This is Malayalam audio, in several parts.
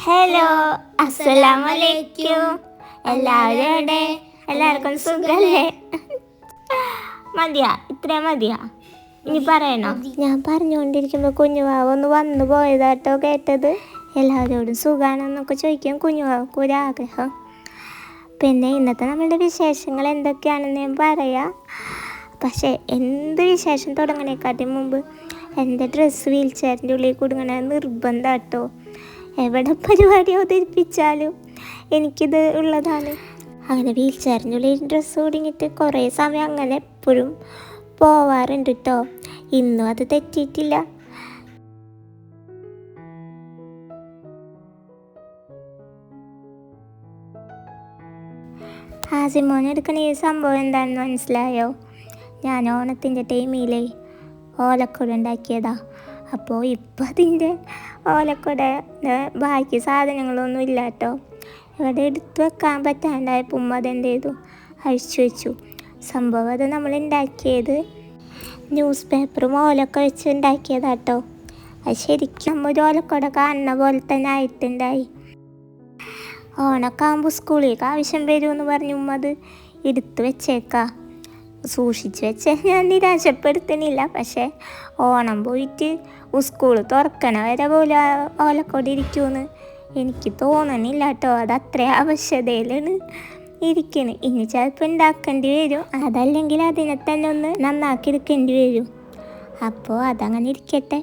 ഹലോ, അസ്സലാമലൈക്കും. എല്ലാവരും എവിടെ? എല്ലാവർക്കും സുഖല്ലേ? മതിയാ? ഇത്രയും മതിയാ? ഇനി പറയണോ? ഞാൻ പറഞ്ഞുകൊണ്ടിരിക്കുമ്പോൾ കുഞ്ഞുവാവ് ഒന്ന് വന്നു പോയതാട്ടോ കേട്ടത്. എല്ലാവരോടും സുഖാണെന്നൊക്കെ ചോദിക്കാൻ കുഞ്ഞുവാവക്ക് ഒരാഗ്രഹം. പിന്നെ ഇന്നത്തെ നമ്മളുടെ വിശേഷങ്ങൾ എന്തൊക്കെയാണെന്ന് ഞാൻ പറയാം. പക്ഷേ എന്ത് വിശേഷം തുടങ്ങണേക്കാട്ടി മുമ്പ് എൻ്റെ ഡ്രസ്സ് വീൽ ചെയറിൻ്റെ ഉള്ളിൽ കുടുങ്ങണ നിർബന്ധം കേട്ടോ. എവിടെ പരിപാടി അവതരിപ്പിച്ചാലും എനിക്കിത് ഉള്ളതാണ്. അങ്ങനെ വീൽ ചെയറിൻ്റെ ഉള്ളിൽ ഡ്രസ്സ് കുടുങ്ങിയിട്ട് കുറേ സമയം അങ്ങനെ എപ്പോഴും പോവാറുണ്ട് കേട്ടോ. ഇന്നും അത് തെറ്റിയിട്ടില്ല. ഹാസിമോൻ എടുക്കണ ഈ സംഭവം എന്താണെന്ന് മനസ്സിലായോ? ഞാൻ ഓണത്തിൻ്റെ ടൈമിലേ ഓലക്കുട ഉണ്ടാക്കിയതാ. അപ്പോൾ ഇപ്പം അതിൻ്റെ ഓലക്കുട ബാക്കി സാധനങ്ങളൊന്നും ഇല്ല കേട്ടോ. ഇവിടെ എടുത്ത് വെക്കാൻ പറ്റാണ്ടായപ്പോൾ ഉമ്മ അതെന്ത് ചെയ്തു, അഴിച്ചു വെച്ചു. സംഭവം അത് നമ്മൾ ഉണ്ടാക്കിയത് ന്യൂസ് പേപ്പറും ഓലൊക്കെ വെച്ച് ഉണ്ടാക്കിയതാട്ടോ. അത് ശരിക്കും ഒരു ഓലക്കുട കാണുന്ന പോലെ തന്നെ ആയിട്ടുണ്ടായി. ഓണൊക്കെ ആകുമ്പോൾ സ്കൂളിലേക്ക് ആവശ്യം വരുമെന്ന് പറഞ്ഞു ഉമ്മ അത് എടുത്ത് വെച്ചേക്കാം. സൂക്ഷിച്ച് വെച്ച് ഞാൻ നിരാശപ്പെടുത്തണില്ല. പക്ഷേ ഓണം പോയിട്ട് സ്കൂൾ തുറക്കണ വരെ പോലെ ഓലക്കോട് ഇരിക്കുമെന്ന് എനിക്ക് തോന്നണില്ല കേട്ടോ. അത് അത്ര ആവശ്യതയിലാണ് ഇരിക്കുന്നത്. ഇനി ചിലപ്പോൾ ഉണ്ടാക്കേണ്ടി വരും, അതല്ലെങ്കിൽ അതിനെ തന്നെ ഒന്ന് നന്നാക്കി എടുക്കേണ്ടി വരും. അപ്പോൾ അതങ്ങനെ ഇരിക്കട്ടെ.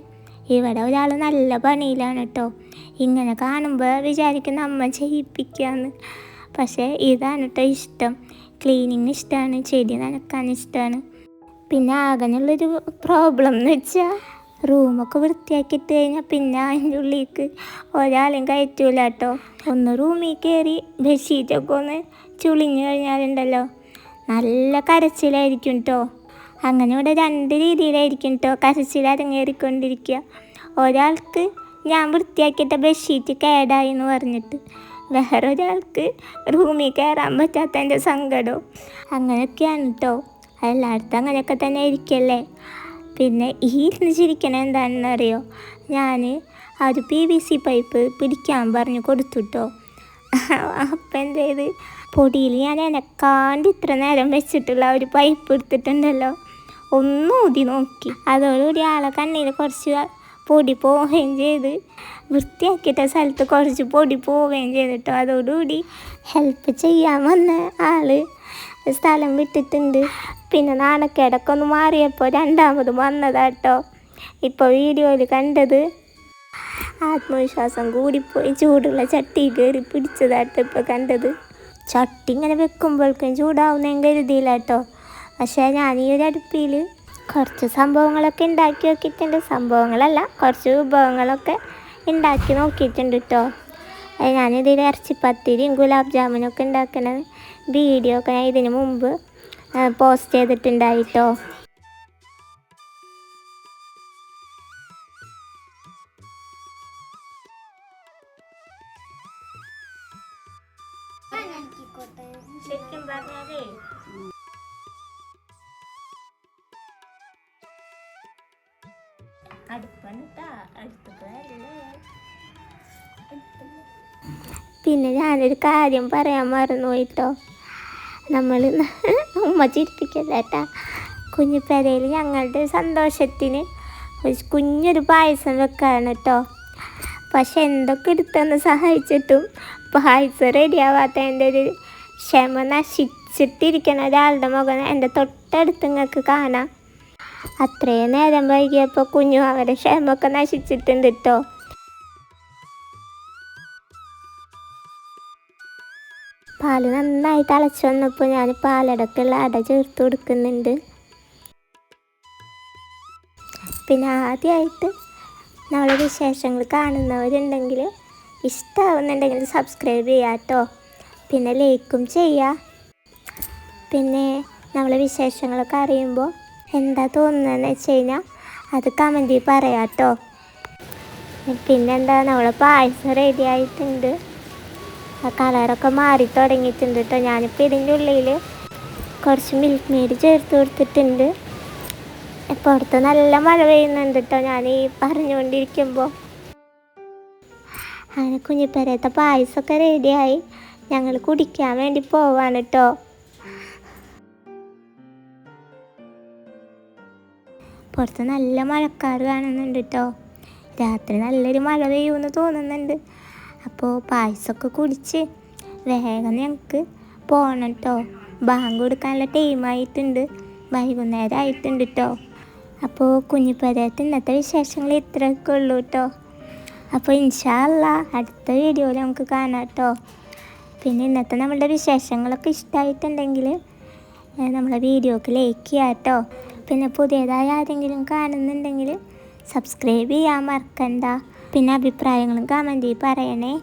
ഇവിടെ ഒരാൾ നല്ല പണിയിലാണ് കേട്ടോ. ഇങ്ങനെ കാണുമ്പോൾ വിചാരിക്കുന്ന അമ്മ ചെയ്യിപ്പിക്കാന്ന്. പക്ഷേ ഇതാണ് കേട്ടോ ഇഷ്ടം. ക്ലീനിങ് ഇഷ്ടമാണ്, ചെടി നനക്കാൻ ഇഷ്ടമാണ്. പിന്നെ ആകെയുള്ളൊരു പ്രോബ്ലം എന്ന് വെച്ചാൽ റൂമൊക്കെ വൃത്തിയാക്കിയിട്ട് കഴിഞ്ഞാൽ പിന്നെ അതിൻ്റെ ഉള്ളിലേക്ക് ഒരാളും കയറ്റൂല കേട്ടോ. ഒന്ന് റൂമിൽ കയറി ബെഡ്ഷീറ്റൊക്കെ ഒന്ന് ചുളിഞ്ഞു കഴിഞ്ഞാലുണ്ടല്ലോ നല്ല കരച്ചിലായിരിക്കും കേട്ടോ. അങ്ങനെ ഇവിടെ രണ്ട് രീതിയിലായിരിക്കും കേട്ടോ കരച്ചിൽ അരങ്ങേറിക്കൊണ്ടിരിക്കുക. ഒരാൾക്ക് ഞാൻ വൃത്തിയാക്കിയിട്ട ബെഡ്ഷീറ്റ് കേടായി എന്ന് പറഞ്ഞിട്ട്, വേറൊരാൾക്ക് റൂമിൽ കയറാൻ പറ്റാത്തതിൻ്റെ സങ്കടവും. അങ്ങനെയൊക്കെയാണ് കേട്ടോ. എല്ലായിടത്തും അങ്ങനെയൊക്കെ തന്നെ ഇരിക്കല്ലേ. പിന്നെ ഈ ചിരിക്കണ എന്താണെന്ന് അറിയോ? ഞാൻ ആ ഒരു PVC പൈപ്പ് പിടിക്കാൻ പറഞ്ഞു കൊടുത്തുട്ടോ. അപ്പം എന്ത് ചെയ്ത്, പൊടിയിൽ ഞാൻ എനക്കാണ്ട് ഇത്ര നേരം വെച്ചിട്ടുള്ള ഒരു പൈപ്പ് എടുത്തിട്ടുണ്ടല്ലോ, ഒന്ന് ഊതി നോക്കി. അതോടുകൂടി ആളെ കണ്ണിൽ കുറച്ച് പൊടി പോവുകയും ചെയ്ത്, വൃത്തിയാക്കിയിട്ട സ്ഥലത്ത് കുറച്ച് പൊടി പോവുകയും ചെയ്തിട്ടോ. അതോടുകൂടി ഹെൽപ്പ് ചെയ്യാൻ വന്ന ആൾ സ്ഥലം വിട്ടിട്ടുണ്ട്. പിന്നെ നാണക്കേടൊക്കെ ഒന്ന് മാറിയപ്പോൾ രണ്ടാമത് വന്നതാട്ടോ. ഇപ്പോൾ വീഡിയോയിൽ കണ്ടത് ആത്മവിശ്വാസം കൂടിപ്പോയി ചൂടുള്ള ചട്ടി കയറി പിടിച്ചതാട്ടോ ഇപ്പോൾ കണ്ടത്. ചട്ടി ഇങ്ങനെ വെക്കുമ്പോഴേക്കും ചൂടാവുന്നതും കരുതിയില്ല കേട്ടോ. പക്ഷേ ഞാൻ ഈ ഒരു അടുപ്പിൽ കുറച്ച് സംഭവങ്ങളൊക്കെ ഉണ്ടാക്കി നോക്കിയിട്ടുണ്ട്. സംഭവങ്ങളല്ല, കുറച്ച് വിഭവങ്ങളൊക്കെ ഉണ്ടാക്കി നോക്കിയിട്ടുണ്ട് കേട്ടോ. ഞാനിതിൽ ഇറച്ചിപ്പത്തിരിയും ഗുലാബ് ജാമുനൊക്കെ ഉണ്ടാക്കുന്ന വീഡിയോ ഒക്കെ ഞാൻ ഇതിന് മുമ്പ് പോസ്റ്റ് ചെയ്തിട്ടുണ്ടായിട്ടോ. ശരിക്കും പറഞ്ഞാലേ പിന്നെ ഞാനൊരു കാര്യം പറയാൻ മറന്നുപോയിട്ടോ. നമ്മൾ ഉമ്മ ചിരിപ്പിക്കല്ല കേട്ടാ. കുഞ്ഞിപ്പേരയിൽ ഞങ്ങളുടെ സന്തോഷത്തിന് ഒരു കുഞ്ഞൊരു പായസം വെക്കാണ് കേട്ടോ. പക്ഷെ എന്തൊക്കെ എടുത്തെന്ന് സഹായിച്ചിട്ടും പായസം റെഡിയാവാത്തതിൻ്റെ ഒരു ക്ഷമ നശിച്ചിട്ടിരിക്കുന്ന ഒരാളുടെ മുഖം എൻ്റെ തൊട്ടടുത്ത് നിങ്ങൾക്ക് കാണാം. അത്രയും നേരം വൈകിയപ്പോൾ കുഞ്ഞു അവരുടെ ക്ഷമൊക്കെ നശിച്ചിട്ടുണ്ട് കേട്ടോ. പാല് നന്നായി തിളച്ച് വന്നപ്പോൾ ഞാൻ പാലടക്കുള്ള അട ചേർത്ത് കൊടുക്കുന്നുണ്ട്. പിന്നെ ആദ്യമായിട്ട് നമ്മളെ വിശേഷങ്ങൾ കാണുന്നവരുണ്ടെങ്കിൽ, ഇഷ്ടമാവുന്നുണ്ടെങ്കിൽ സബ്സ്ക്രൈബ് ചെയ്യാം കേട്ടോ. പിന്നെ ലൈക്കും ചെയ്യുക. പിന്നെ നമ്മളെ വിശേഷങ്ങളൊക്കെ അറിയുമ്പോൾ എന്താ തോന്നുന്നതെന്ന് വെച്ച് കഴിഞ്ഞാൽ അത് കമൻറ്റിൽ പറയാം കേട്ടോ. പിന്നെന്താ, നമ്മളെ പായസം റെഡി ആയിട്ടുണ്ട്. ആ കളറൊക്കെ മാറി തുടങ്ങിയിട്ടുണ്ട് കേട്ടോ. ഞാനിപ്പോൾ ഇതിൻ്റെ ഉള്ളിൽ കുറച്ച് മിൽക്ക് മെയ്ഡ് ചേർത്ത് കൊടുത്തിട്ടുണ്ട്. പുറത്ത് നല്ല മഴ പെയ്യുന്നുണ്ട് കേട്ടോ ഞാൻ ഈ പറഞ്ഞുകൊണ്ടിരിക്കുമ്പോൾ. അങ്ങനെ കുഞ്ഞിപ്പേരത്തെ പായസമൊക്കെ റെഡിയായി. ഞങ്ങൾ കുടിക്കാൻ വേണ്ടി പോവാണ് കേട്ടോ. പുറത്ത് നല്ല മഴക്കാറ് കാണുന്നുണ്ട് കേട്ടോ. രാത്രി നല്ലൊരു മഴ പെയ്യുമെന്ന് തോന്നുന്നുണ്ട്. അപ്പോൾ പായസമൊക്കെ കുടിച്ച് വേഗം ഞങ്ങൾക്ക് പോകണം കേട്ടോ. ബാങ്ക് കൊടുക്കാനുള്ള ടൈമായിട്ടുണ്ട്, വൈകുന്നേരം ആയിട്ടുണ്ട് കേട്ടോ. അപ്പോൾ കുഞ്ഞിപ്പേരത്തെ ഇന്നത്തെ വിശേഷങ്ങൾ ഇത്രയൊക്കെ ഉള്ളൂ കേട്ടോ. അപ്പോൾ ഇൻഷാ അല്ലാ അടുത്ത വീഡിയോയിൽ നമുക്ക് കാണാം കേട്ടോ. പിന്നെ ഇന്നത്തെ നമ്മളുടെ വിശേഷങ്ങളൊക്കെ ഇഷ്ടമായിട്ടുണ്ടെങ്കിൽ നമ്മളെ വീഡിയോക്ക് ലൈക്ക് ചെയ്യാം കേട്ടോ. പിന്നെ പുതിയതായി ആരെങ്കിലും കാണുന്നുണ്ടെങ്കിൽ സബ്സ്ക്രൈബ് ചെയ്യാൻ മറക്കണ്ട. പിന്നെ അഭിപ്രായങ്ങളും കമൻറ്റിൽ പറയണേ.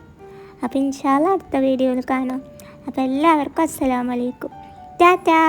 അപ്പോൾ ഇൻഷാ അല്ലാ അടുത്ത വീഡിയോയിൽ കാണാം. അപ്പോൾ എല്ലാവർക്കും അസ്സലാമു അലൈക്കും. ടാറ്റാ.